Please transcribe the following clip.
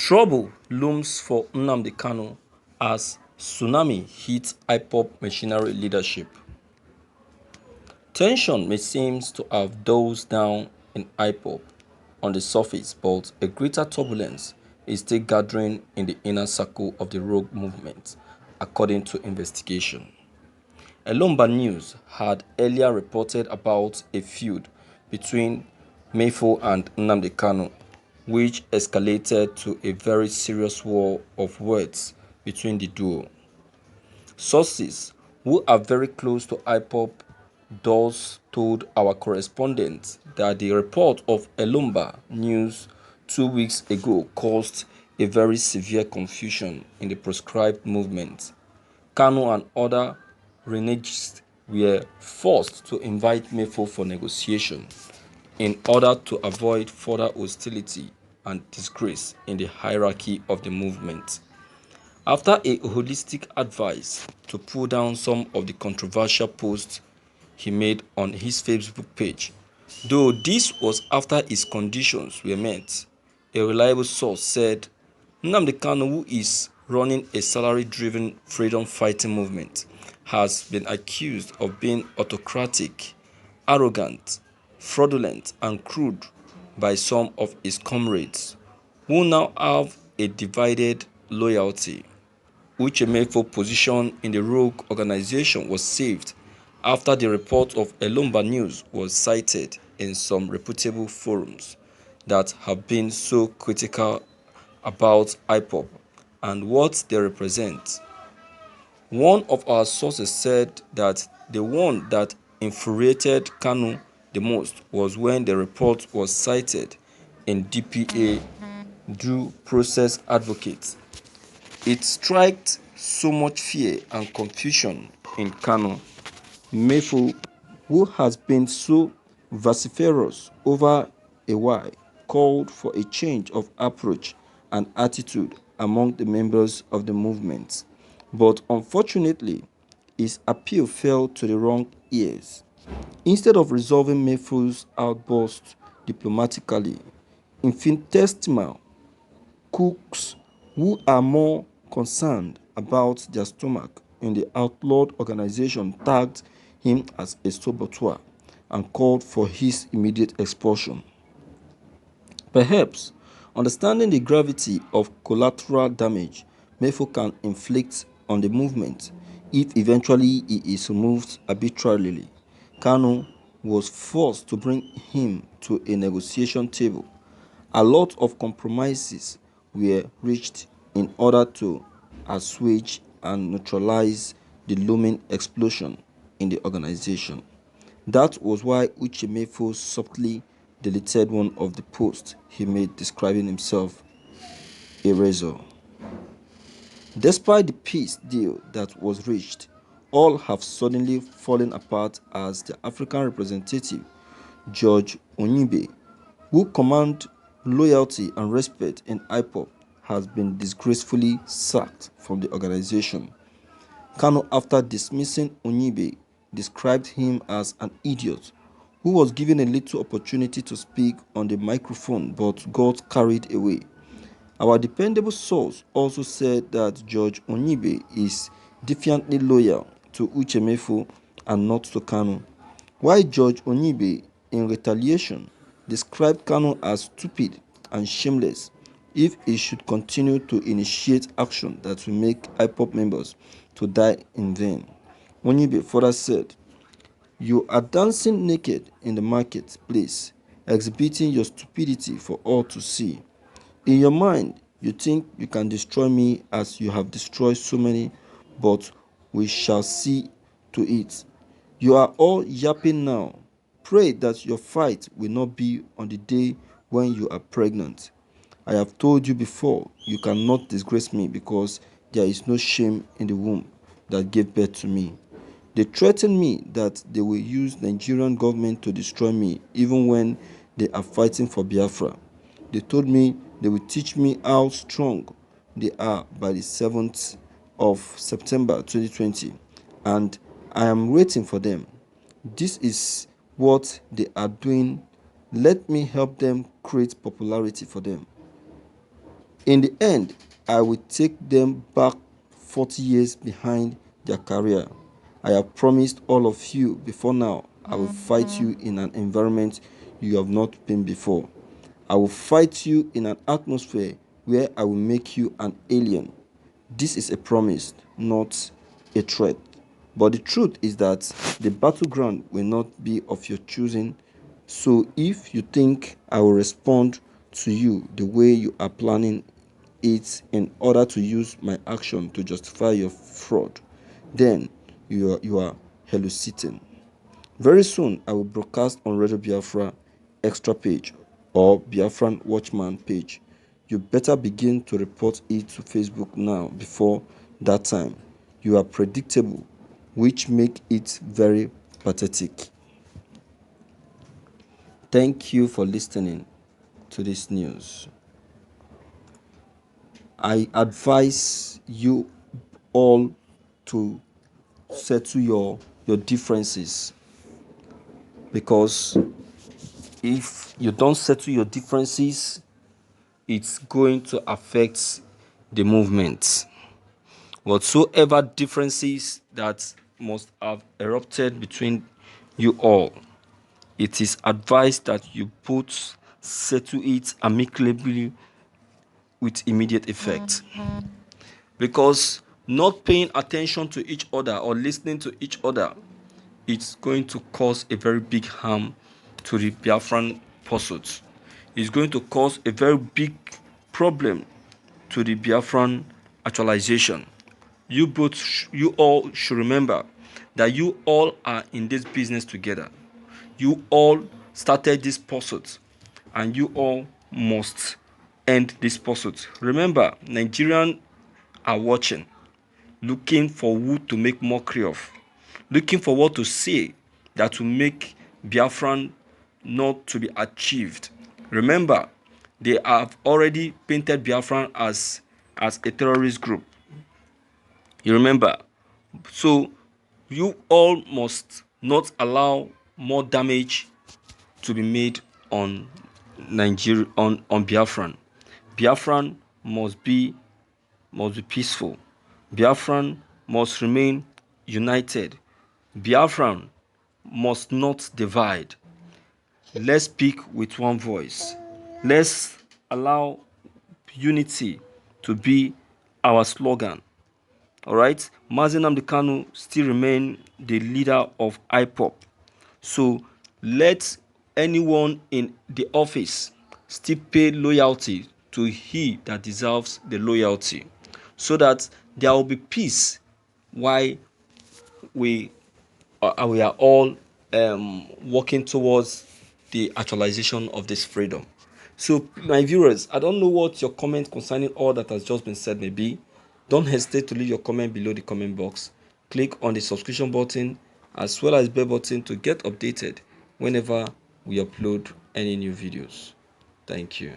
Trouble looms for Nnamdi Kanu as tsunami hits Ipob Mercenary leadership. Tension may seem to have dozed down in Ipob on the surface, but a greater turbulence is still gathering in the inner circle of the rogue movement, according to investigation. Løøms News had earlier reported about a feud between Mefo and Nnamdi Kanu, which escalated to a very serious war of words between the duo. Sources who are very close to Ipob thus told our correspondent that the report of Løøms News 2 weeks ago caused a very severe confusion in the proscribed movement. Kanu and other renegates were forced to invite Mefo for negotiation in order to avoid further hostility and disgrace in the hierarchy of the movement. After a holistic advice to pull down some of the controversial posts he made on his Facebook page, though this was after his conditions were met, a reliable source said Nnamdi Kanu, who is running a salary-driven freedom-fighting movement, has been accused of being autocratic, arrogant, fraudulent, and crude by some of his comrades, who now have a divided loyalty. Uchemefo's position in the rogue organization was saved after the report of Løøms News was cited in some reputable forums that have been so critical about Ipob and what they represent. One of our sources said that the one that infuriated Kanu the most was when the report was cited in DPA Due Process Advocates. It struck so much fear and confusion in Kanu. Mefo, who has been so vociferous over a while, called for a change of approach and attitude among the members of the movement. But unfortunately, his appeal fell to the wrong ears. Instead of resolving Mefo's outburst diplomatically, infinitesimal cooks who are more concerned about their stomach in the outlawed organization tagged him as a saboteur and called for his immediate expulsion. Perhaps, understanding the gravity of collateral damage Mefo can inflict on the movement if eventually he is removed arbitrarily, Kanu was forced to bring him to a negotiation table. A lot of compromises were reached in order to assuage and neutralize the looming explosion in the organization. That was why Uchemefo subtly deleted one of the posts he made describing himself a razor. Despite the peace deal that was reached, all have suddenly fallen apart as the African representative, George Onyibe, who commands loyalty and respect in Ipob, has been disgracefully sacked from the organization. Kanu, after dismissing Onyibe, described him as an idiot who was given a little opportunity to speak on the microphone but got carried away. Our dependable source also said that George Onyibe is defiantly loyal to Uchemefo and not to Kanu, while George Onyibe, in retaliation, described Kanu as stupid and shameless if he should continue to initiate action that will make Ipob members to die in vain. Onyibe further said, "You are dancing naked in the marketplace, exhibiting your stupidity for all to see. In your mind, you think you can destroy me as you have destroyed so many, but we shall see to it. You are all yapping now. Pray that your fight will not be on the day when you are pregnant. I have told you before, you cannot disgrace me because there is no shame in the womb that gave birth to me. They threaten me that they will use Nigerian government to destroy me even when they are fighting for Biafra. They told me they will teach me how strong they are by the 7th of September 2020, and I am waiting for them. This is what they are doing. Let me help them create popularity for them." In the end, I will take them back 40 years behind their career. I have promised all of you before now, I will fight you in an environment you have not been before. I will fight you in an atmosphere where I will make you an alien. This is a promise, not a threat. But the truth is that the battleground will not be of your choosing. So if you think I will respond to you the way you are planning it in order to use my action to justify your fraud, then you are hallucinating. Very soon, I will broadcast on Radio Biafra Extra page or Biafran Watchman page. You better begin to report it to Facebook now before that time. You are predictable, which make it very pathetic. Thank you for listening to this news. I advise you all to settle your differences, because if you don't settle your differences, it's going to affect the movement. Whatsoever differences that must have erupted between you all, it is advised that you settle it amicably with immediate effect. Because not paying attention to each other or listening to each other, it's going to cause a very big harm to the Biafran pursuit. It's going to cause a very big problem to the Biafran actualization. You all should remember that you all are in this business together. You all started this pursuit, and you all must end this pursuit. Remember, Nigerians are watching, looking for who to make mockery of, looking for what to say that will make Biafran not to be achieved. Remember, they have already painted Biafran as a terrorist group. You remember? So you all must not allow more damage to be made on Nigeria, on Biafran. Biafran must be peaceful. Biafran must remain united. Biafran must not divide. Let's speak with one voice. Let's allow unity to be our slogan. All right, Nnamdi Kanu still remain the leader of Ipob. So let anyone in the office still pay loyalty to he that deserves the loyalty, so that there will be peace while we are all working towards the actualization of this freedom. So my viewers, I don't know what your comment concerning all that has just been said may be. Don't hesitate to leave your comment below the comment box. Click on the subscription button as well as bell button to get updated whenever we upload any new videos. Thank you.